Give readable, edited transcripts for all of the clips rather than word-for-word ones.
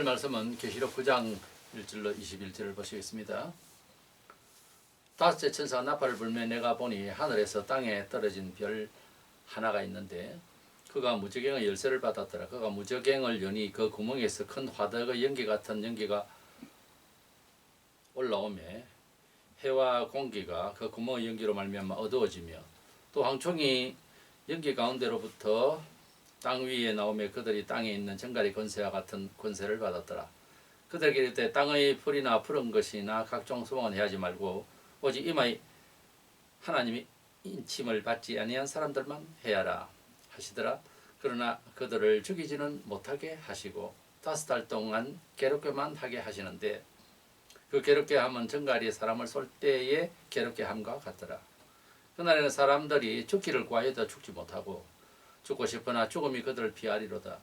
오늘 말씀은 계시록 9장 1절로 21절을 보시겠습니다. 다섯째 천사가 나팔을 불며 내가 보니 하늘에서 땅에 떨어진 별 하나가 있는데 그가 무저갱의 열쇠를 받았더라. 그가 무저갱을 여니 그 구멍에서 큰 화덕의 연기 같은 연기가 올라오며 해와 공기가 그 구멍의 연기로 말미암아 어두워지며 또 황충이 연기 가운데로부터 땅 위에 나오며 그들이 땅에 있는 정갈의 권세와 같은 권세를 받았더라. 그들에게 이르되 땅의 풀이나 푸른 것이나 각종 수목은 해하지 말고 오직 이마에 하나님이 인침을 받지 아니한 사람들만 해하라 하시더라. 그러나 그들을 죽이지는 못하게 하시고 5달 동안 괴롭게만 하게 하시는데 그 괴롭게 함은 정갈이 사람을 쏠 때에 괴롭게 함과 같더라. 그날에는 사람들이 죽기를 구하여도 죽지 못하고 죽고 싶으나 죽음이 그들을 피하리로다.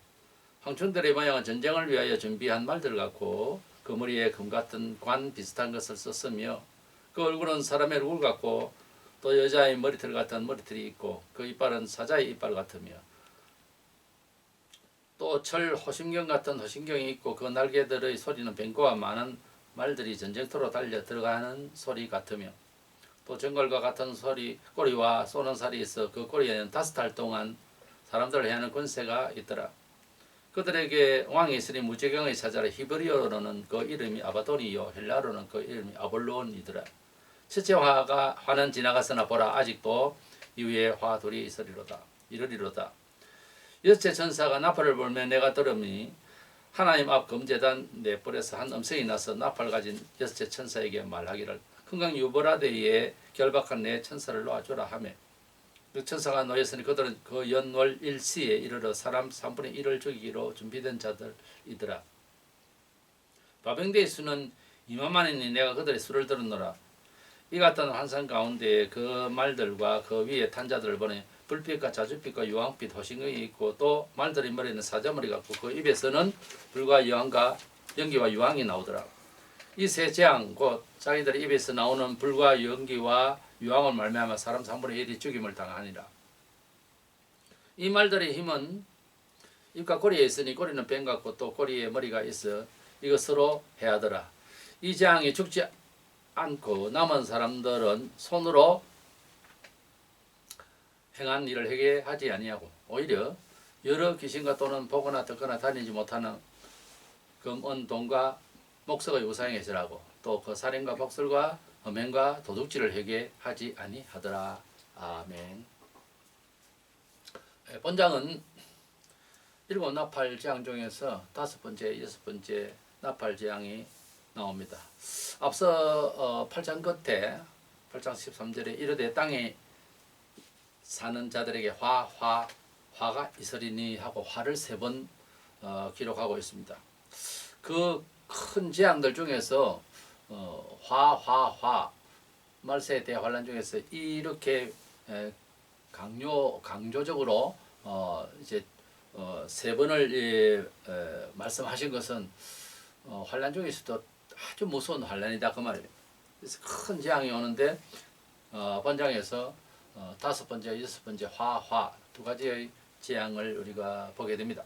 황충들의 모양은 전쟁을 위하여 준비한 말들 같고 그 머리에 금 같은 관 비슷한 것을 썼으며 그 얼굴은 사람의 얼굴 같고 또 여자의 머리털 같은 머리털이 있고 그 이빨은 사자의 이빨 같으며 또 철 호심경 같은 호심경이 있고 그 날개들의 소리는 뱀과 많은 말들이 전쟁터로 달려 들어가는 소리 같으며 또 정갈과 같은 소리 꼬리와 쏘는 살이 있어 그 꼬리에는 5달 동안 사람들을 해하는 권세가 있더라. 그들에게 왕이 있으니 무저갱의 사자라. 히브리어로는 그 이름이 아바돈이요 헬라어로는 그 이름이 아볼론이더라. 첫째 화는 지나갔으나 보라 아직도 이후에 화 둘이 이르리로다. 여섯째 천사가 나팔을 불며 내가 들으니 하나님 앞 금제단 네 뿔에서 한 음성이 나서 나팔 가진 여섯째 천사에게 말하기를 금강 유보라데에 결박한 내 천사를 놓아주라 하며 그 천사가 놓였으니 그들은 그 연월 일시에 이르러 사람 3분의 1을 죽이기로 준비된 자들이더라. 바병대의 수는 2만만이니 내가 그들의 수를 들었노라. 이 같은 환상 가운데 그 말들과 그 위에 탄 자들을 보니 불빛과 자주빛과 유황빛 호싱이 있고 또 말들의 머리는 사자머리 같고 그 입에서는 불과 유황과 연기와 유황이 나오더라. 이 세 재앙 곧 자기들의 입에서 나오는 불과 연기와 유황을 말미암아 사람 3분의 1이 죽임을 당하니라. 이 말들의 힘은 입과 꼬리에 있으니 꼬리는 뱀 같고 또 꼬리에 머리가 있어 이것으로 해하더라. 이 재앙이 죽지 않고 남은 사람들은 손으로 행한 일을 하게 하지 아니하고 오히려 여러 귀신과 또는 보거나 듣거나 다니지 못하는 금, 은, 동과 목석의 우상에 절하고 또 그 살인과 복술과 험행과 도둑질을 하게 하지 아니하더라. 아멘. 본장은 7 나팔 재앙 중에서 5번째, 6번째 나팔 재앙이 나옵니다. 앞서 8장 끝에 8장 13절에 이르되 땅에 사는 자들에게 화가 있으리니 하고 화를 3번 기록하고 있습니다. 그 큰 재앙들 중에서 말세의 대환란 중에서 이렇게 강조적으로 이제 3번을 말씀하신 것은 환란 중에서도 아주 무서운 환란이다 그 말이에요. 그래서 큰 재앙이 오는데 본장에서 5번째, 6번째 화 두 가지의 재앙을 우리가 보게 됩니다.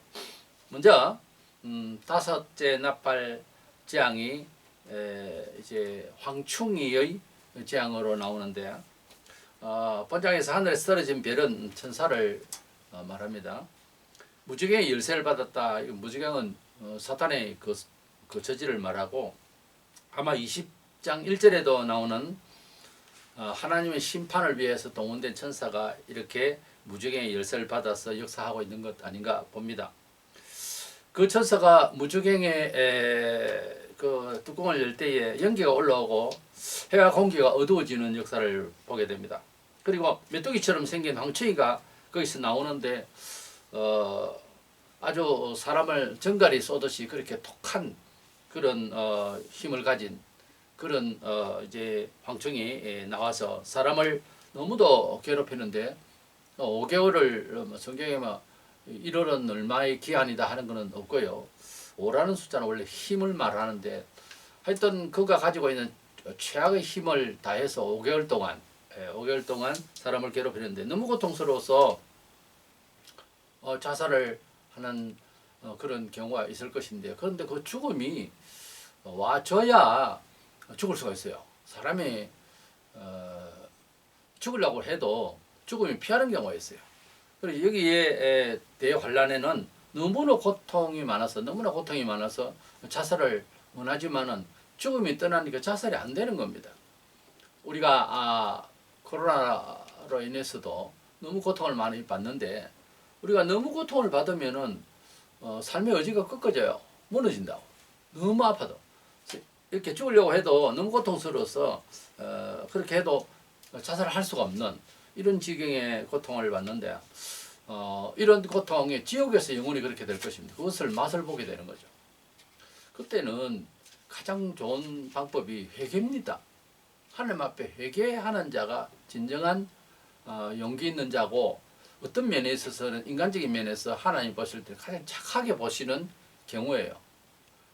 먼저 5째 나팔 재앙이 이제 황충이의 재앙으로 나오는데 본장에서 하늘에서 떨어진 별은 천사를 말합니다. 무저갱의 열쇠를 받았다. 무저갱은 사탄의 그 저지를 말하고 아마 20장 1절에도 나오는 하나님의 심판을 위해서 동원된 천사가 이렇게 무저갱의 열쇠를 받아서 역사하고 있는 것 아닌가 봅니다. 그 천사가 무저갱의 그 뚜껑을 열 때에 연기가 올라오고 해와 공기가 어두워지는 역사를 보게 됩니다. 그리고 메뚜기처럼 생긴 황충이가 거기서 나오는데 아주 사람을 정갈이 쏘듯이 그렇게 독한 그런 힘을 가진 그런 이제 황충이 나와서 사람을 너무도 괴롭히는데 5개월을 성경에 막 1월은 얼마의 기한이다 하는 것은 없고요. 5라는 숫자는 원래 힘을 말하는데 하여튼 그가 가지고 있는 최악의 힘을 다해서 5개월 동안 사람을 괴롭히는데 너무 고통스러워서 자살을 하는 그런 경우가 있을 것인데, 그런데 그 죽음이 와줘야 죽을 수가 있어요. 사람이 죽으려고 해도 죽음이 피하는 경우가 있어요. 그리고 여기에 대환란에는 너무나 고통이 많아서 자살을 원하지만은 죽음이 떠나니까 자살이 안 되는 겁니다. 우리가 코로나로 인해서도 너무 고통을 많이 받는데, 우리가 너무 고통을 받으면은 삶의 의지가 꺾어져요. 무너진다고. 너무 아파도. 이렇게 죽으려고 해도 너무 고통스러워서 그렇게 해도 자살을 할 수가 없는 이런 지경의 고통을 받는데, 이런 고통에 지옥에서 영원히 그렇게 될 것입니다. 그것을 맛을 보게 되는 거죠. 그때는 가장 좋은 방법이 회개입니다. 하나님 앞에 회개하는 자가 진정한 용기 있는 자고, 어떤 면에 있어서는 인간적인 면에서 하나님 보실 때 가장 착하게 보시는 경우예요.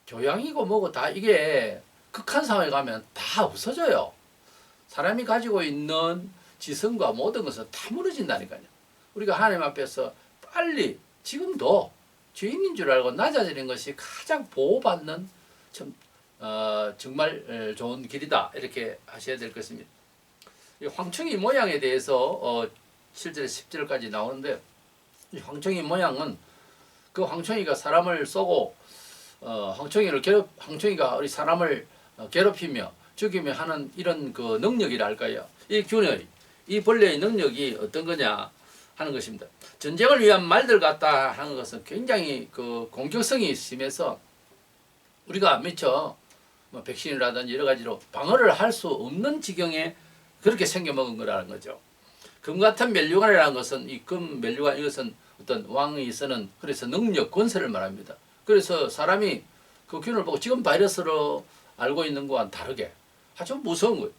교양이고 뭐고 다 이게 극한 상황에 가면 다 없어져요. 사람이 가지고 있는 지성과 모든 것은 다 무너진다니까요. 우리가 하나님 앞에서 빨리 지금도 죄인인 줄 알고 낮아지는 것이 가장 보호받는 정말 좋은 길이다, 이렇게 하셔야 될 것입니다. 이 황청이 모양에 대해서 7절 10절까지 나오는데, 이 황청이 모양은 그 황청이가 사람을 쏘고 황청이가 우리 사람을 괴롭히며 죽이며 하는 이런 그 능력이랄까요. 이 균의, 이 벌레의 능력이 어떤 거냐 하는 것입니다. 전쟁을 위한 말들 같다 하는 것은 굉장히 그 공격성이 심해서 우리가 미처 백신이라든지 여러 가지로 방어를 할 수 없는 지경에 그렇게 생겨먹은 거라는 거죠. 금 같은 멸류관이라는 것은, 이 금 멸류관, 이것은 어떤 왕이 쓰는, 그래서 능력, 권세를 말합니다. 그래서 사람이 그 균을 보고 지금 바이러스로 알고 있는 것과는 다르게 아주 무서운 거예요.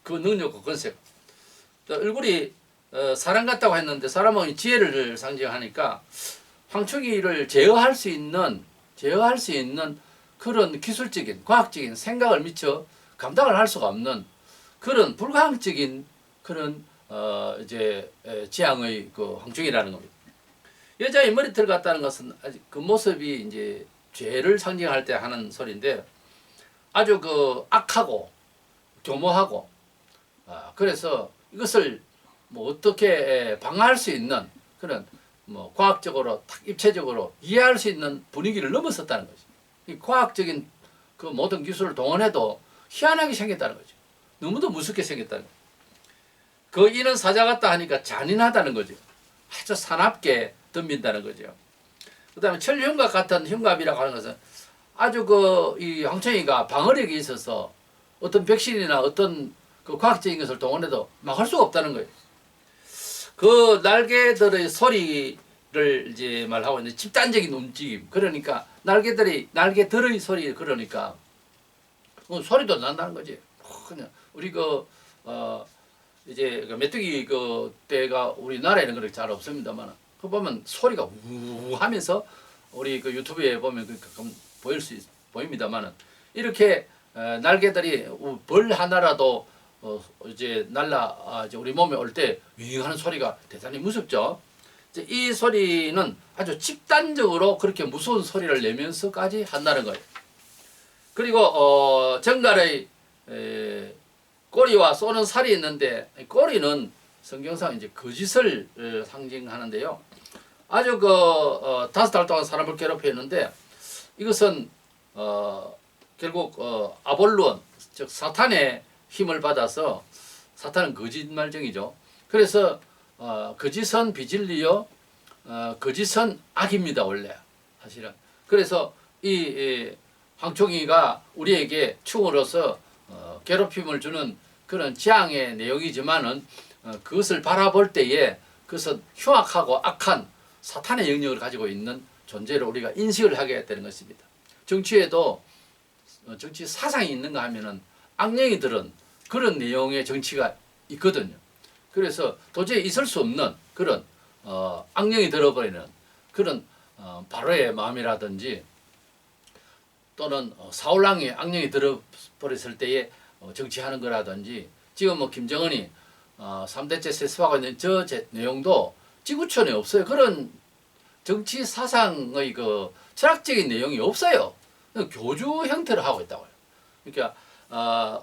그 능력과 권세가. 얼굴이 사람 같다고 했는데, 사람은 지혜를 상징하니까 황충이를 제어할 수 있는 그런 기술적인, 과학적인 생각을 미처 감당을 할 수가 없는 그런 불가항적인 그런 지향의 그 황충이라는 겁니다. 여자의 머리털 같다는 것은 아직 그 모습이 이제 죄를 상징할 때 하는 소리인데, 아주 그 악하고 교모하고, 그래서 이것을 뭐 어떻게 방어할 수 있는 그런 뭐 과학적으로 딱 입체적으로 이해할 수 있는 분위기를 넘어섰다는 거죠. 이 과학적인 그 모든 기술을 동원해도 희한하게 생겼다는 거죠. 너무도 무섭게 생겼다는 거죠. 그 이는 사자 같다 하니까 잔인하다는 거죠. 아주 사납게 덤빈다는 거죠. 그 다음에 철흉갑 같은 흉갑이라고 하는 것은 아주 이 황청이가 방어력이 있어서 어떤 백신이나 어떤 그 과학적인 것을 동원해도 막을 수가 없다는 거예요. 그 날개들의 소리를 이제 말하고 있는데, 집단적인 움직임, 그러니까 날개들의 소리, 그러니까 소리도 난다는 거지. 그냥 우리 이제 메뚜기 때가 우리나라에는 그렇게 잘 없습니다만, 그 보면 소리가 우 하면서 우리 유튜브에 보면 가끔 보입니다만은, 이렇게 날개들이 벌 하나라도 이제 이제 우리 몸에 올 때 윙 하는 소리가 대단히 무섭죠. 이제 이 소리는 아주 집단적으로 그렇게 무서운 소리를 내면서까지 한다는 거예요. 그리고 정갈의 꼬리와 쏘는 살이 있는데, 꼬리는 성경상 이제 거짓을 상징하는데요. 아주 5달 동안 사람을 괴롭혔는데, 이것은 결국 아볼론, 즉 사탄의 힘을 받아서, 사탄은 거짓말쟁이죠. 그래서 거짓은 비진리요, 거짓은 악입니다, 원래 사실은. 그래서 이 황충이가 우리에게 충으로서 괴롭힘을 주는 그런 재앙의 내용이지만은, 그것을 바라볼 때에 그것은 흉악하고 악한 사탄의 영역을 가지고 있는 존재로 우리가 인식을 하게 되는 것입니다. 정치에도 정치 사상이 있는가 하면은 악령이들은 그런 내용의 정치가 있거든요. 그래서 도저히 있을 수 없는 그런 악령이 들어버리는 그런 바로의 마음이라든지, 또는 사울왕이 악령이 들어버렸을 때에 정치하는 거라든지, 지금 뭐 김정은이 3대째 세습하고 있는 저 내용도 지구촌에 없어요. 그런 정치 사상의 그 철학적인 내용이 없어요. 교주 형태로 하고 있다고요. 그러니까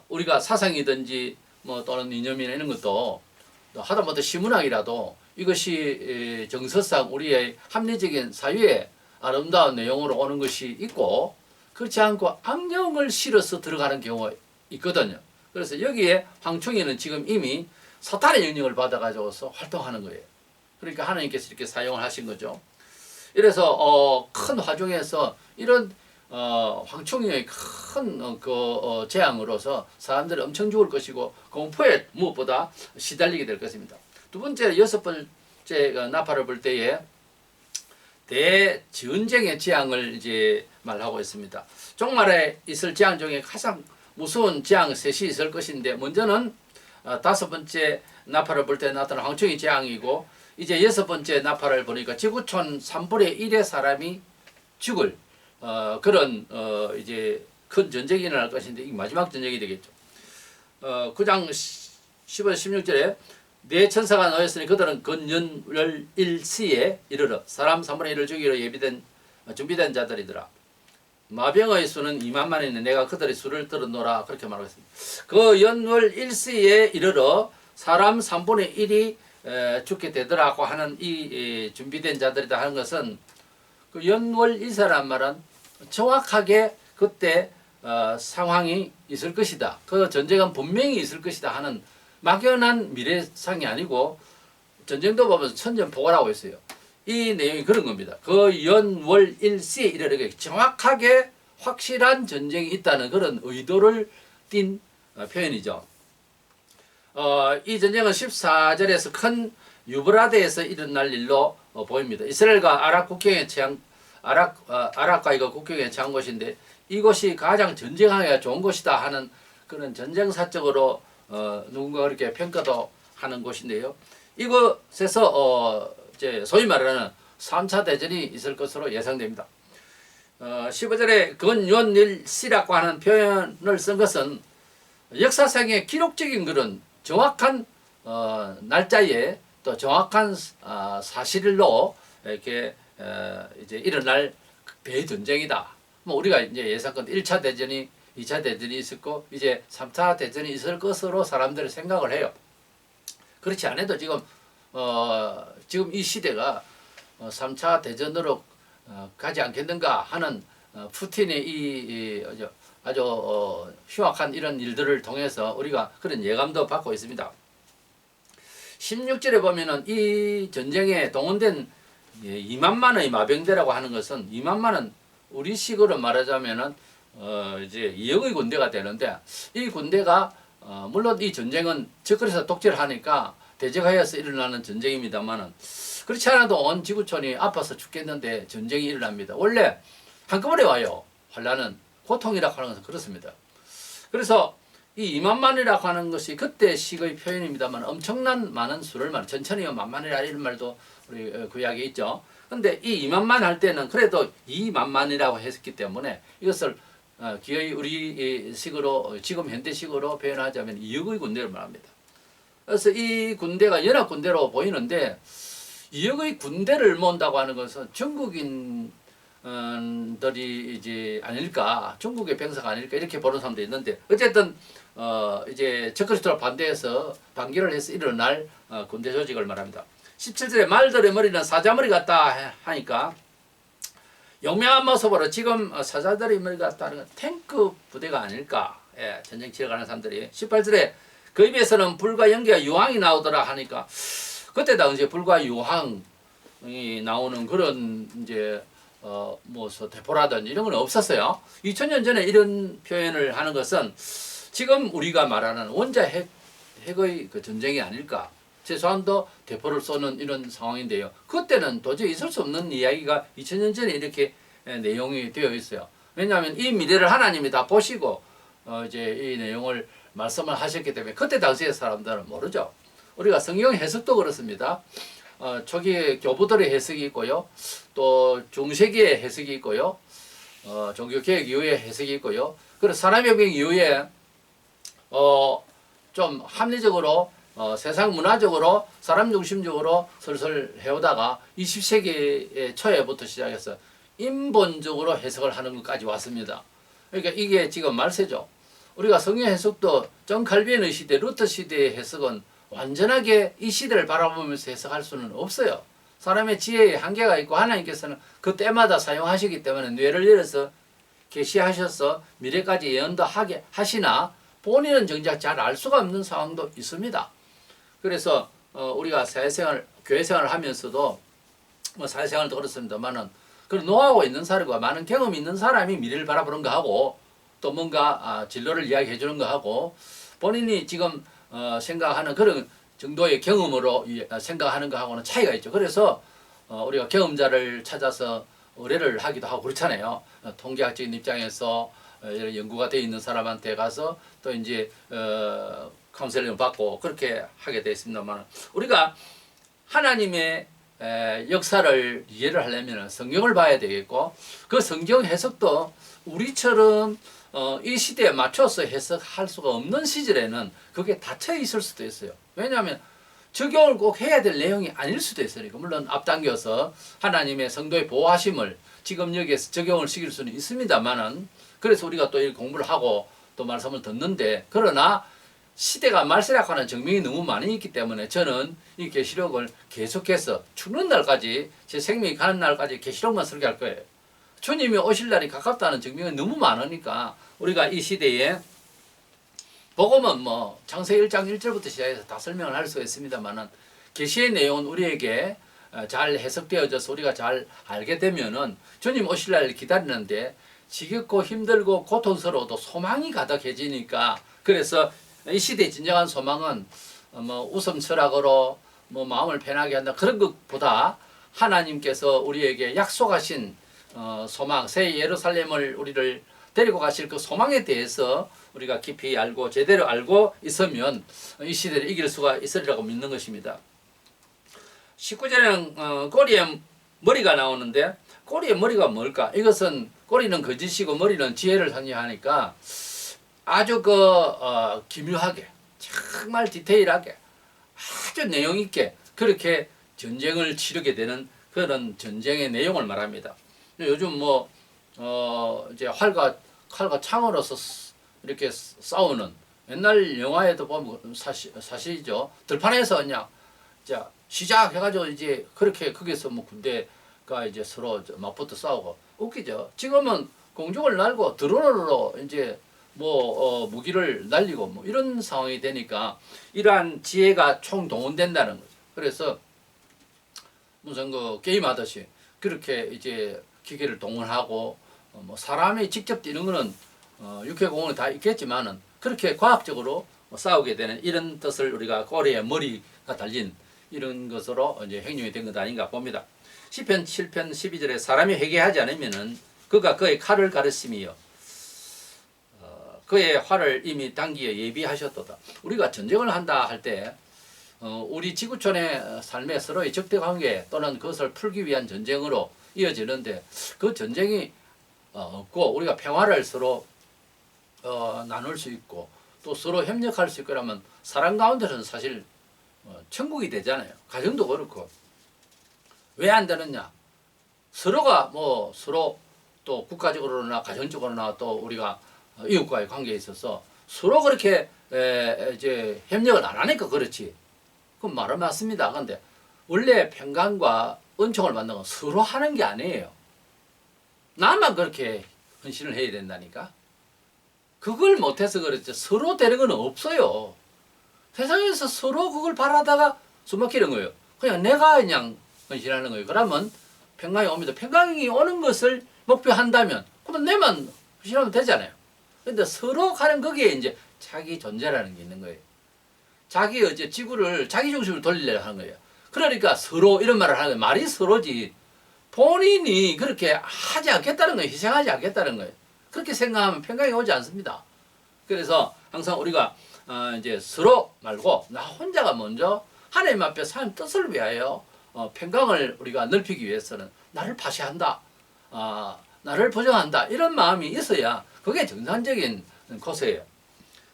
우리가 사상이든지 뭐 또는 이념이나 이런 것도 하다못해 시문학이라도 이것이 정서상 우리의 합리적인 사유에 아름다운 내용으로 오는 것이 있고 그렇지 않고 악령을 실어서 들어가는 경우가 있거든요. 그래서 여기에 황충이는 지금 이미 사탄의 영향을 받아가지고서 활동하는 거예요. 그러니까 하나님께서 이렇게 사용을 하신 거죠. 이래서 큰 화중에서 이런 황충이의 큰 재앙으로서 사람들이 엄청 죽을 것이고 공포에 무엇보다 시달리게 될 것입니다. 두 번째, 여섯 번째 나팔을 불 때에 대전쟁의 재앙을 이제 말하고 있습니다. 종말에 있을 재앙 중에 가장 무서운 재앙 셋이 있을 것인데 먼저는 다섯 번째 나팔을 불 때 나타난 황충의 재앙이고 이제 여섯 번째 나팔을 보니까 지구촌 3분의 1의 사람이 죽을 그런 이제 큰 전쟁이 일어날 것인데 이 마지막 전쟁이 되겠죠. 9장 15절 16절에 네 천사가 놓였으니 그들은 근년월 일시에 이르러 사람 3분의 1을 죽이려 준비된 자들이더라. 마병의 수는 2만만이네 내가 그들의 수를 들어노라 그렇게 말하고 있습니다. 그 연월 일시에 이르러 사람 3분의 1이 죽게 되더라고 하는 이 준비된 자들이다 하는 것은 그 연월 일사란 말은 정확하게 그때 상황이 있을 것이다. 그 전쟁은 분명히 있을 것이다 하는 막연한 미래상이 아니고 전쟁도 보면 천전포고라고 했어요. 이 내용이 그런 겁니다. 그 연월 일시에 이르게 정확하게 확실한 전쟁이 있다는 그런 의도를 띤 표현이죠. 이 전쟁은 14절에서 큰 유브라데에서 일어날 일로 보입니다. 이스라엘과 아랍 국경에 아랍과 이거 국경에 처한 곳인데 이곳이 가장 전쟁하기가 좋은 곳이다 하는 그런 전쟁사적으로 누군가 그렇게 평가도 하는 곳인데요. 이곳에서 이제 소위 말하는 3차 대전이 있을 것으로 예상됩니다. 15절에 근연일시라고 하는 표현을 쓴 것은 역사상의 기록적인 그런 정확한 날짜에 또 정확한 사실로 이렇게 이제 일어날 대전쟁이다. 뭐 우리가 이제 예상컨 1차 대전이 2차 대전이 있었고 이제 3차 대전이 있을 것으로 사람들이 생각을 해요. 그렇지 않아도 지금 이 시대가 3차 대전으로 가지 않겠는가 하는 푸틴의 이 아주 흉악한 이런 일들을 통해서 우리가 그런 예감도 받고 있습니다. 16절에 보면은 이 전쟁에 동원된 2만만의 마병대라고 하는 것은 2만만은 우리식으로 말하자면은 이제 2억의 군대가 되는데 이 군대가 물론 이 전쟁은 적그리스도 독재를 하니까 대적하여서 일어나는 전쟁입니다만은 그렇지 않아도 온 지구촌이 아파서 죽겠는데 전쟁이 일어납니다. 원래 한꺼번에 와요. 환란은 고통이라고 하는 것은 그렇습니다. 그래서 이 2만만이라고 하는 것이 그때 식의 표현입니다만 엄청난 많은 수를 말 천천히요 만만이라 이런 말도 우리 구약에 있죠. 근데 이 2만만 할 때는 그래도 2만만이라고 했기 때문에 이것을 기어이 우리 식으로 지금 현대식으로 표현하자면 2억의 군대를 말합니다. 그래서 이 군대가 연합 군대로 보이는데 2억의 군대를 모은다고 하는 것은 중국인들이 이제 아닐까, 중국의 병사가 아닐까 이렇게 보는 사람도 있는데 어쨌든 이제 적그리스도를 반대해서 반기를 해서 일어날 군대 조직을 말합니다. 17절에 말들의 머리는 사자머리 같다 하니까 용맹한 모습으로 지금 사자들의 머리 같다 하는 건 탱크 부대가 아닐까. 예, 전쟁 치러 가는 사람들이. 18절에 그 입에서는 불과 연기와 유황이 나오더라 하니까 그때 당시에 불과 유황이 나오는 그런 이제 뭐 대포라든지 이런 건 없었어요. 2000년 전에 이런 표현을 하는 것은 지금 우리가 말하는 원자 핵의 그 전쟁이 아닐까. 최소한도 대포를 쏘는 이런 상황인데요. 그때는 도저히 있을 수 없는 이야기가 2000년 전에 이렇게 내용이 되어 있어요. 왜냐하면 이 미래를 하나님이 다 보시고 이제 이 내용을 말씀을 하셨기 때문에 그때 당시의 사람들은 모르죠. 우리가 성경 해석도 그렇습니다. 초기 교부들의 해석이 있고요. 또 중세기의 해석이 있고요. 종교개혁 이후의 해석이 있고요. 그리고 산업혁명 이후에 좀 합리적으로 세상 문화적으로 사람 중심적으로 슬슬 해오다가 20세기 초에부터 시작해서 인본적으로 해석을 하는 것까지 왔습니다. 그러니까 이게 지금 말세죠. 우리가 성경 해석도 존 칼빈의 시대, 루터 시대의 해석은 완전하게 이 시대를 바라보면서 해석할 수는 없어요. 사람의 지혜에 한계가 있고 하나님께서는 그 때마다 사용하시기 때문에 뇌를 열어서 계시하셔서 미래까지 예언도 하게 하시나 본인은 정작 잘 알 수가 없는 상황도 있습니다. 그래서 우리가 사회생활, 교회생활을 하면서도 뭐 사회생활도 그렇습니다만은 그런 노하우가 있는 사람과 많은 경험이 있는 사람이 미래를 바라보는 거 하고 또 뭔가 진로를 이야기해 주는 거 하고 본인이 지금 생각하는 그런 정도의 경험으로 생각하는 거하고는 차이가 있죠. 그래서 우리가 경험자를 찾아서 의뢰를 하기도 하고 그렇잖아요. 통계학적인 입장에서 연구가 되어 있는 사람한테 가서 또 이제 카운셀링을 받고 그렇게 하게 되어 있습니다만 우리가 하나님의 역사를 이해를 하려면 성경을 봐야 되겠고 그 성경 해석도 우리처럼 이 시대에 맞춰서 해석할 수가 없는 시절에는 그게 닫혀 있을 수도 있어요. 왜냐하면 적용을 꼭 해야 될 내용이 아닐 수도 있으니까. 물론 앞당겨서 하나님의 성도의 보호하심을 지금 여기에서 적용을 시킬 수는 있습니다만은 그래서 우리가 또 이 공부를 하고 또 말씀을 듣는데 그러나 시대가 말세라고 하는 증명이 너무 많이 있기 때문에 저는 이 계시록을 계속해서 죽는 날까지 제 생명이 가는 날까지 계시록만 설교할 거예요. 주님이 오실 날이 가깝다는 증명이 너무 많으니까 우리가 이 시대에 복음은 뭐 창세기 1장 1절부터 시작해서 다 설명을 할 수가 있습니다만은 계시의 내용은 우리에게 잘 해석되어져서 우리가 잘 알게 되면은 주님 오실 날 기다리는데 지겹고 힘들고 고통스러워도 소망이 가득해지니까 그래서 이 시대의 진정한 소망은 뭐 웃음 철학으로 뭐 마음을 편하게 한다 그런 것보다 하나님께서 우리에게 약속하신 소망 새 예루살렘을 우리를 데리고 가실 그 소망에 대해서 우리가 깊이 알고 제대로 알고 있으면 이 시대를 이길 수가 있으리라고 믿는 것입니다. 19절에는 꼬리에 머리가 나오는데 꼬리에 머리가 뭘까? 이것은 꼬리는 거짓이고 머리는 지혜를 상징하니까 아주 기묘하게 정말 디테일하게 아주 내용 있게 그렇게 전쟁을 치르게 되는 그런 전쟁의 내용을 말합니다. 요즘 뭐 이제 활과 칼과 창으로서 이렇게 싸우는 옛날 영화에도 보면 사실이죠. 들판에서 그냥 자 시작해가지고 이제 그렇게 거기서 뭐 군대가 이제 서로 맞붙어 싸우고 웃기죠. 지금은 공중을 날고 드론으로 이제 뭐 무기를 날리고 뭐 이런 상황이 되니까 이러한 지혜가 총동원된다는 거죠. 그래서 무슨 그 게임 하듯이 그렇게 이제 기계를 동원하고 뭐 사람이 직접 뛰는 거는 육해공원에 다 있겠지만은 그렇게 과학적으로 싸우게 되는 이런 뜻을 우리가 꼬리에 머리가 달린 이런 것으로 이제 행용이 된 것 아닌가 봅니다. 시편 7편 12절에 사람이 회개하지 않으면은 그가 그의 칼을 가르심이요 그의 활을 이미 당기어 예비하셨도다. 우리가 전쟁을 한다 할 때 우리 지구촌의 삶의 서로의 적대관계 또는 그것을 풀기 위한 전쟁으로 이어지는데 그 전쟁이 없고 우리가 평화를 서로 나눌 수 있고 또 서로 협력할 수 있고 그러면 사람 가운데는 사실 천국이 되잖아요. 가정도 그렇고 왜 안 되느냐? 서로가 뭐 서로 또 국가적으로나 가정적으로나 또 우리가 이웃과의 관계에 있어서 서로 그렇게 이제 협력을 안 하니까 그렇지. 그건 말은 맞습니다. 그런데 원래 평강과 은총을 받는 건 서로 하는 게 아니에요. 나만 그렇게 헌신을 해야 된다니까. 그걸 못해서 그렇지 서로 되는 건 없어요. 세상에서 서로 그걸 바라다가 숨막히는 거예요. 그냥 내가 그냥 헌신하는 거예요. 그러면 평강이 옵니다. 평강이 오는 것을 목표한다면 그러면 내만 헌신하면 되잖아요. 근데 서로 가는 거기에 이제 자기 존재라는 게 있는 거예요. 자기 이제 지구를 자기 중심으로 돌리려고 하는 거예요. 그러니까 서로 이런 말을 하는 거예요. 말이 서로지 본인이 그렇게 하지 않겠다는 거예요. 희생하지 않겠다는 거예요. 그렇게 생각하면 평강이 오지 않습니다. 그래서 항상 우리가 이제 서로 말고 나 혼자가 먼저 하나님 앞에 사는 뜻을 위하여 평강을 우리가 넓히기 위해서는 나를 파쇄한다. 나를 보정한다. 이런 마음이 있어야 그게 정상적인 코스예요.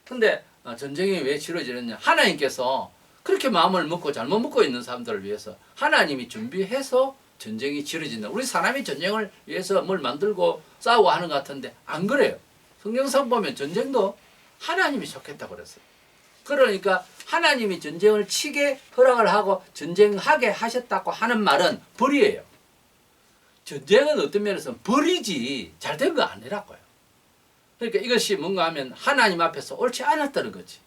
근데 전쟁이 왜 치러지느냐? 하나님께서 그렇게 마음을 먹고 잘못 먹고 있는 사람들을 위해서 하나님이 준비해서 전쟁이 치러진다. 우리 사람이 전쟁을 위해서 뭘 만들고 싸우고 하는 것 같은데 안 그래요. 성경상 보면 전쟁도 하나님이 속했다고 그랬어요. 그러니까 하나님이 전쟁을 치게 허락을 하고 전쟁하게 하셨다고 하는 말은 벌이에요. 전쟁은 어떤 면에서 벌이지 잘된 거 아니라고요. 그러니까 이것이 뭔가 하면 하나님 앞에서 옳지 않았다는 거지.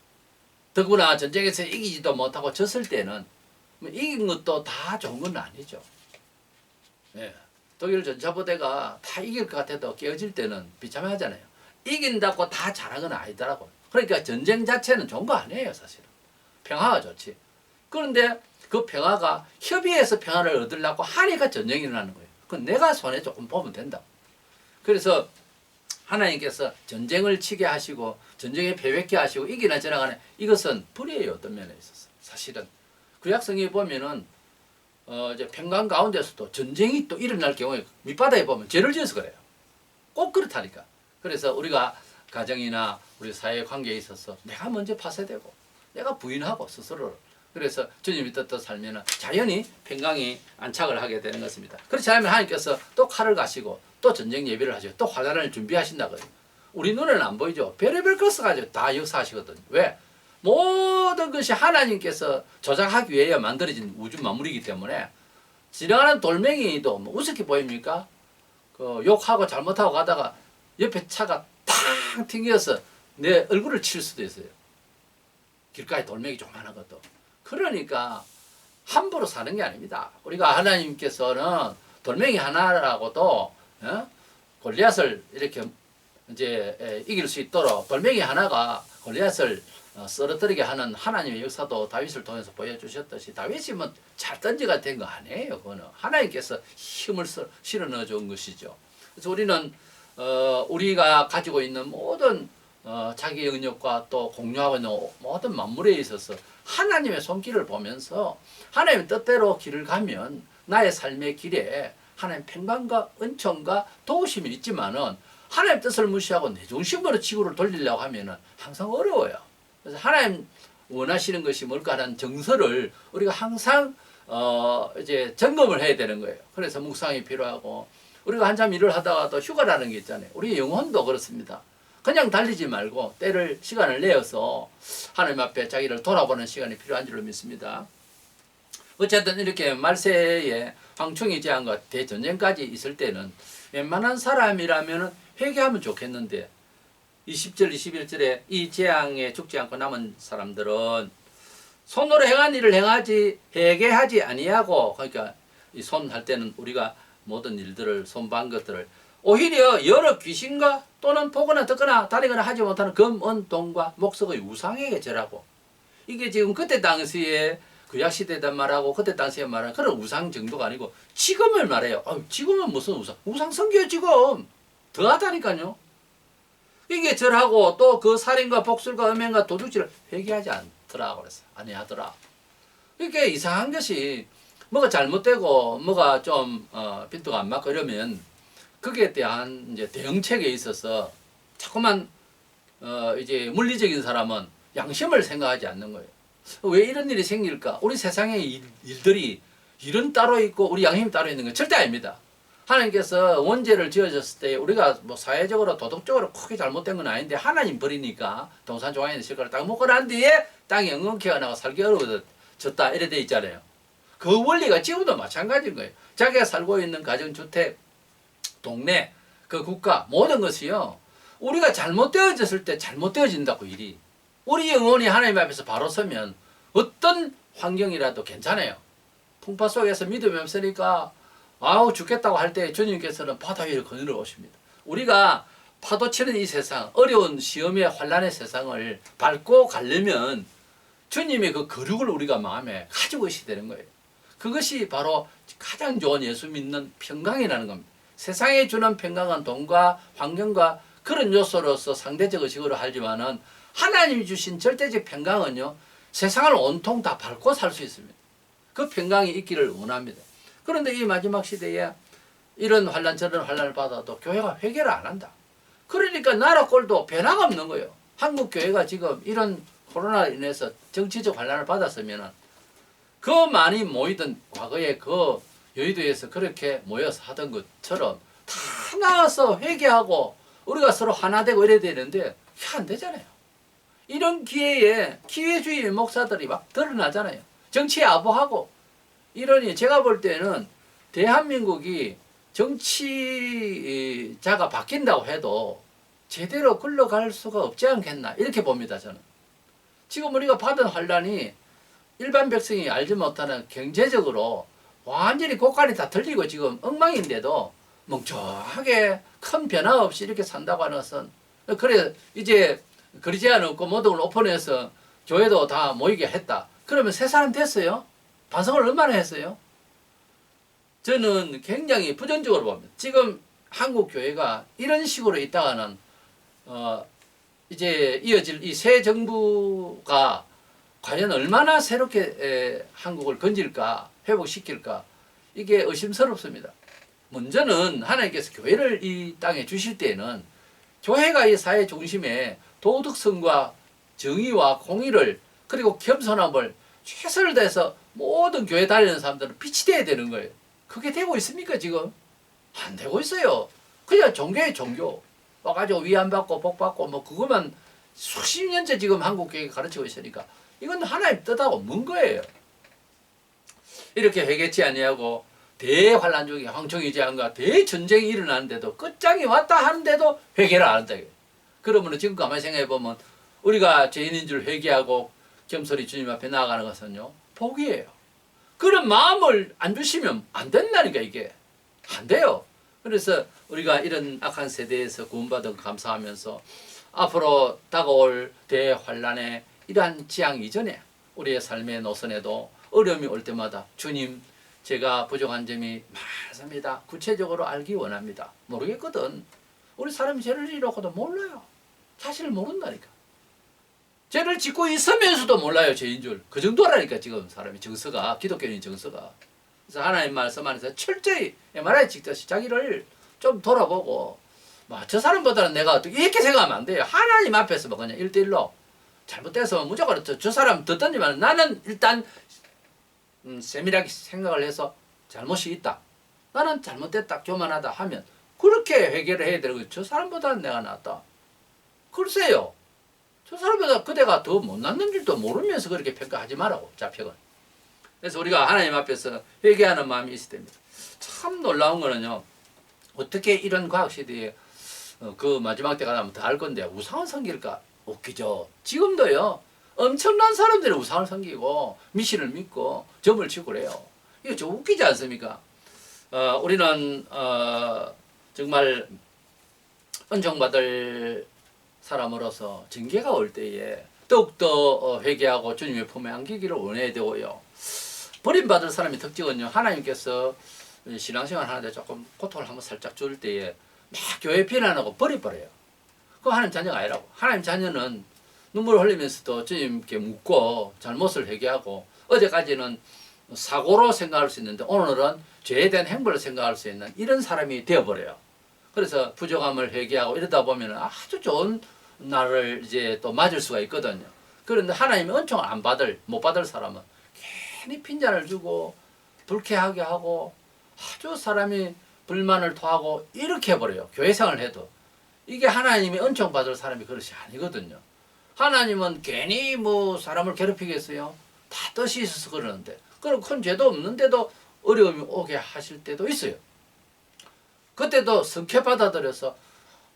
더구나 전쟁에서 이기지도 못하고 졌을 때는 뭐 이긴 것도 다 좋은 건 아니죠. 예. 독일 전차부대가 다 이길 것 같아도 깨어질 때는 비참하잖아요. 이긴다고 다 잘한 건 아니더라고요. 그러니까 전쟁 자체는 좋은 거 아니에요, 사실은. 평화가 좋지. 그런데 그 평화가 협의해서 평화를 얻으려고 하니까 전쟁이 일어나는 거예요. 그건 내가 손에 조금 보면 된다. 그래서 하나님께서 전쟁을 치게 하시고 전쟁에 패배케 하시고 이기나 저나 간에 이것은 불의예요. 어떤 면에 있어서. 사실은 구약성경에 보면은 이제 평강 가운데서도 전쟁이 또 일어날 경우에 밑바닥에 보면 죄를 지어서 그래요. 꼭 그렇다니까. 그래서 우리가 가정이나 우리 사회 관계에 있어서 내가 먼저 파쇄되고 내가 부인하고 스스로를 그래서 주님이 뜻대로 살면은 자연히 평강이 안착을 하게 되는 것입니다. 그렇지 않으면 하나님께서 또 칼을 가시고 또 전쟁 예비를 하시고 또 화단을 준비하신다거든요. 우리 눈에는 안 보이죠. 별의별 것을 가지고 다 역사하시거든요. 왜? 모든 것이 하나님께서 조작하기 위해 만들어진 우주 만물이기 때문에 지나가는 돌멩이도 뭐 우습게 보입니까? 그 욕하고 잘못하고 가다가 옆에 차가 탕 튕겨서 내 얼굴을 칠 수도 있어요. 길가에 돌멩이 조그만한 것도. 그러니까 함부로 사는 게 아닙니다. 우리가 하나님께서는 돌멩이 하나라고도 골리앗을 이렇게 이제 이길 수 있도록 돌멩이 하나가 골리앗을 쓰러뜨리게 하는 하나님의 역사도 다윗을 통해서 보여주셨듯이 다윗이 뭐 잘 던지가 된 거 아니에요. 그거는 하나님께서 힘을 실어 넣어 준 것이죠. 그래서 우리는 우리가 가지고 있는 모든 자기 영역과 또 공유하고 있는 모든 만물에 있어서 하나님의 손길을 보면서 하나님의 뜻대로 길을 가면 나의 삶의 길에 하나님 평강과 은총과 도우심이 있지만은 하나님 뜻을 무시하고 내 중심으로 지구를 돌리려고 하면은 항상 어려워요. 그래서 하나님 원하시는 것이 뭘까 하는 정서를 우리가 항상 이제 점검을 해야 되는 거예요. 그래서 묵상이 필요하고 우리가 한참 일을 하다가도 휴가라는 게 있잖아요. 우리 영혼도 그렇습니다. 그냥 달리지 말고 때를 시간을 내어서 하나님 앞에 자기를 돌아보는 시간이 필요한 줄로 믿습니다. 어쨌든 이렇게 말세에 황충이 재앙과 대전쟁까지 있을 때는 웬만한 사람이라면 회개하면 좋겠는데 20절 21절에 이 재앙에 죽지 않고 남은 사람들은 손으로 행한 일을 회개하지 아니하고 그러니까 이 손 할 때는 우리가 모든 일들을 손반 것들을 오히려 여러 귀신과 또는 보거나 듣거나 다니거나 하지 못하는 금, 은, 동과 목석의 우상에게 절하고 이게 지금 그때 당시에 구약시대에 말하고 그때 당시에 말하는 그런 우상 정도가 아니고 지금을 말해요. 지금은 무슨 우상? 우상 성교요 지금. 더하다니까요. 이게 절하고 또 그 살인과 복술과 음행과 도둑질을 회개하지 않더라 그랬어요. 아니하더라. 이게 이상한 것이 뭐가 잘못되고 뭐가 좀 빈도가 안 맞고 이러면 거기에 대한 이제 대응책에 있어서 자꾸만 이제 물리적인 사람은 양심을 생각하지 않는 거예요. 왜 이런 일이 생길까? 우리 세상의 일들이 일은 따로 있고 우리 양심이 따로 있는 건 절대 아닙니다. 하나님께서 원죄를 지어졌을 때 우리가 뭐 사회적으로 도덕적으로 크게 잘못된 건 아닌데 하나님 버리니까 동산 조항에 있는 실과를 딱 먹고 난 뒤에 땅이 엉겅퀴가 나고 살기 어려워졌다 이래 돼 있잖아요. 그 원리가 지금도 마찬가지인 거예요. 자기가 살고 있는 가정주택, 동네, 그 국가 모든 것이요. 우리가 잘못되어졌을 때 잘못되어진다고 일이. 우리 영혼이 하나님 앞에서 바로 서면 어떤 환경이라도 괜찮아요. 풍파 속에서 믿음이 없으니까 죽겠다고 할 때 주님께서는 바다 위를 거닐어 오십니다. 우리가 파도 치는 이 세상, 어려운 시험의 환란의 세상을 밟고 가려면 주님의 그 거룩을 우리가 마음에 가지고 있어야 되는 거예요. 그것이 바로 가장 좋은 예수 믿는 평강이라는 겁니다. 세상에 주는 평강은 돈과 환경과 그런 요소로서 상대적 의식으로 하지만은 하나님이 주신 절대적 평강은요, 세상을 온통 다 밟고 살 수 있습니다. 그 평강이 있기를 원합니다. 그런데 이 마지막 시대에 이런 환란 저런 환란을 받아도 교회가 회개를 안 한다. 그러니까 나라 꼴도 변화가 없는 거예요. 한국 교회가 지금 이런 코로나로 인해서 정치적 환란을 받았으면은 그 많이 모이던 과거에 그 여의도에서 그렇게 모여서 하던 것처럼 다 나와서 회개하고 우리가 서로 하나 되고 이래야 되는데 그게 안 되잖아요. 이런 기회에 기회주의 목사들이 막 드러나잖아요. 정치에 아부하고 이러니 제가 볼 때는 대한민국이 정치자가 바뀐다고 해도 제대로 굴러갈 수가 없지 않겠나 이렇게 봅니다. 저는. 지금 우리가 받은 환란이 일반 백성이 알지 못하는 경제적으로 완전히 곳간이 다 들리고 지금 엉망인데도 멍청하게 큰 변화 없이 이렇게 산다고 하는 것은 그래 이제 그리 제한 없고 모든 걸 오픈해서 교회도 다 모이게 했다. 그러면 새 사람 됐어요? 반성을 얼마나 했어요? 저는 굉장히 부정적으로 봅니다. 지금 한국 교회가 이런 식으로 있다가는 이제 이어질 이 새 정부가 과연 얼마나 새롭게 한국을 건질까 회복시킬까 이게 의심스럽습니다. 먼저는 하나님께서 교회를 이 땅에 주실 때에는 교회가 이 사회 중심에 도덕성과 정의와 공의를 그리고 겸손함을 최선을 다해서 모든 교회 다니는 사람들은 빛이 돼야 되는 거예요. 그게 되고 있습니까 지금? 안 되고 있어요. 그냥 종교의 종교 와가지고 위안받고 복받고 뭐 그것만 수십 년째 지금 한국 교회가 가르치고 있으니까 이건 하나님 뜻하고 먼 거예요. 이렇게 회개치 아니하고 대환란 중에 황청이 제한과 대전쟁이 일어나는데도 끝장이 왔다 하는데도 회개를 안 한다. 그러면 지금 가만히 생각해 보면 우리가 죄인인 줄 회개하고 겸손히 주님 앞에 나아가는 것은요 복이에요. 그런 마음을 안 주시면 안 된다니까 이게 안 돼요. 그래서 우리가 이런 악한 세대에서 구원받은 감사하면서 앞으로 다가올 대환란에 이러한 지향 이전에 우리의 삶의 노선에도 어려움이 올 때마다 주님 제가 부족한 점이 많습니다. 구체적으로 알기 원합니다. 모르겠거든. 우리 사람이 죄를 지으려고도 몰라요. 사실을 모른다니까. 죄를 짓고 있으면서도 몰라요. 죄인 줄. 그 정도라니까 지금 사람이 정서가 기독교인 정서가. 그래서 하나님 말씀 안에서 철저히 MRI 찍듯이 자기를 좀 돌아보고 저 사람보다는 내가 어떻게 이렇게 생각하면 안 돼요. 하나님 앞에서 뭐 그냥 1대1로 잘못돼서 무조건 저 사람 듣던지만 나는 일단 세밀하게 생각을 해서 잘못이 있다. 나는 잘못됐다. 교만하다 하면 그렇게 회개를 해야 되는 거예요. 저 사람보다는 내가 낫다. 글쎄요. 저 사람보다 그대가 더 못났는 줄도 모르면서 그렇게 평가하지 말라고 자평은. 그래서 우리가 하나님 앞에서 회개하는 마음이 있어야 됩니다. 참 놀라운 거는요. 어떻게 이런 과학시대에 그 마지막 때가 나면 더 알 건데 우상을 섬길까? 웃기죠. 지금도요. 엄청난 사람들이 우상을 섬기고 미신을 믿고 점을 치고 그래요. 이거 좀 웃기지 않습니까? 우리는 정말 은총받을 사람으로서 징계가 올 때에 더욱더 회개하고 주님의 품에 안기기를 원해야 되고요. 버림받을 사람의 특징은요. 하나님께서 신앙생활 하는데 조금 고통을 한번 살짝 줄 때에 막 교회 비난하고 버려버려요. 그거 하나님 자녀가 아니라고. 하나님 자녀는 눈물을 흘리면서도 주님께 묻고 잘못을 회개하고 어제까지는 사고로 생각할 수 있는데 오늘은 죄에 대한 행보를 생각할 수 있는 이런 사람이 되어버려요. 그래서 부족함을 회개하고 이러다 보면 아주 좋은 날을 이제 또 맞을 수가 있거든요. 그런데 하나님의 은총을 못 받을 사람은 괜히 핀잔을 주고 불쾌하게 하고 아주 사람이 불만을 토하고 이렇게 해버려요. 교회 생활을 해도. 이게 하나님의 은총 받을 사람이 그것이 아니거든요. 하나님은 괜히 뭐 사람을 괴롭히겠어요? 다 뜻이 있어서 그러는데 그럼 큰 죄도 없는데도 어려움이 오게 하실 때도 있어요. 그때도 성쾌 받아들여서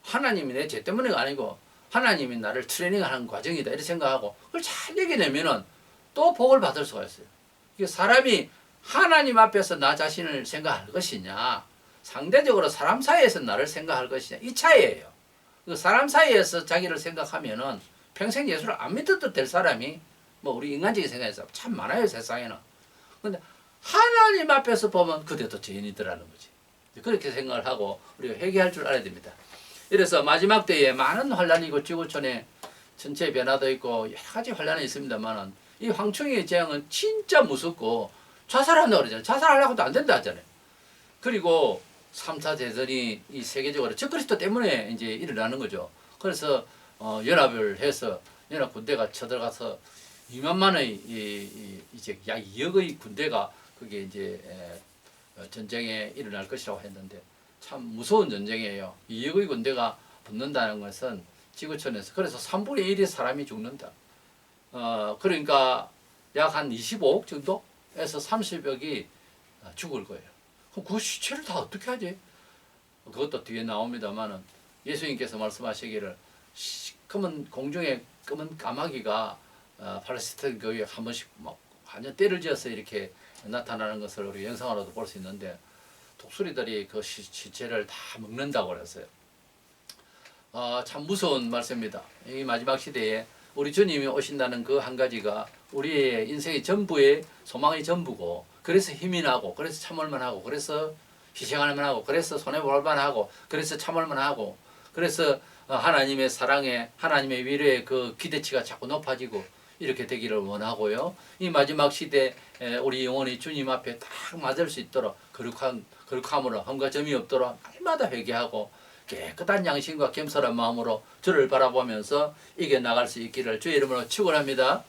하나님이 내 죄 때문에가 아니고 하나님이 나를 트레이닝하는 과정이다 이렇게 생각하고 그걸 잘 얘기내면은 또 복을 받을 수가 있어요. 이게 사람이 하나님 앞에서 나 자신을 생각할 것이냐 상대적으로 사람 사이에서 나를 생각할 것이냐 이 차이예요. 그 사람 사이에서 자기를 생각하면은 평생 예수를 안 믿어도 될 사람이 뭐 우리 인간적인 생각에서 참 많아요 세상에는. 근데 하나님 앞에서 보면 그대도 죄인이더라는 거지. 그렇게 생각을 하고 우리가 회개할 줄 알아야 됩니다. 이래서 마지막 때에 많은 환란이 있고 지구촌에 전체 변화도 있고 여러 가지 환란이 있습니다만은 이 황충의 재앙은 진짜 무섭고 자살한다고 그러잖아요. 자살하려고도 안 된다 하잖아요. 그리고 3차 대전이 이 세계적으로 적그리스도 때문에 이제 일어나는 거죠. 그래서 연합을 해서 연합 군대가 쳐들어가서 2만만의 이제 약 2억의 군대가 그게 이제 전쟁에 일어날 것이라고 했는데 참 무서운 전쟁이에요. 2억의 군대가 붙는다는 것은 지구촌에서 그래서 3분의 1의 사람이 죽는다. 그러니까 약 한 25억 정도에서 30억이 죽을 거예요. 그럼 그 시체를 다 어떻게 하지? 그것도 뒤에 나옵니다만은 예수님께서 말씀하시기를 검은 공중에 검은 까마귀가 팔레스타인 교회에 한 번씩 막 완전 때를 지어서 이렇게 나타나는 것을 우리 영상으로도 볼 수 있는데 독수리들이 그 시체를 다 먹는다고 그랬어요. 참 무서운 말씀입니다. 이 마지막 시대에 우리 주님이 오신다는 그 한 가지가 우리의 인생의 전부의 소망의 전부고 그래서 힘이 나고 그래서 참을만 하고 그래서 희생할 만하고 그래서 손해볼 만하고 그래서 참을 만하고 그래서 하나님의 사랑에 하나님의 위로에 그 기대치가 자꾸 높아지고 이렇게 되기를 원하고요. 이 마지막 시대에 우리 영혼이 주님 앞에 딱 맞을 수 있도록 거룩함으로 흠과 점이 없도록 날마다 회개하고 깨끗한 양심과 겸손한 마음으로 주를 바라보면서 이겨나갈 수 있기를 주의 이름으로 축원합니다.